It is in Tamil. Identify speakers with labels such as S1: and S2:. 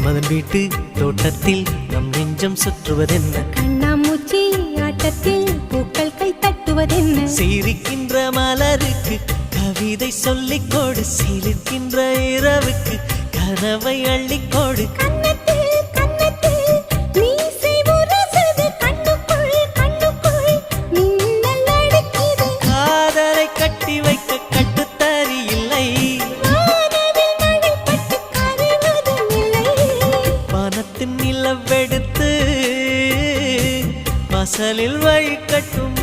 S1: மன்மதன் வீட்டு தோட்டத்தில் நம் நெஞ்சம் சுற்றுவதென்ன
S2: கண்ணாமூச்சி ஆட்டத்தில் பூக்கள் கை தட்டுவதென்ன
S1: சிரிக்கின்ற மலருக்கு கவிதை சொல்லிக்கோடு சிலிர்க்கின்ற இரவுக்கு கனவை அள்ளிக்கோடு காதலை கட்டி வைக்க கட்டுத்தறி இல்லை வானத்தின் நிலவெடுத்து வாசலில் வழி கட்டும்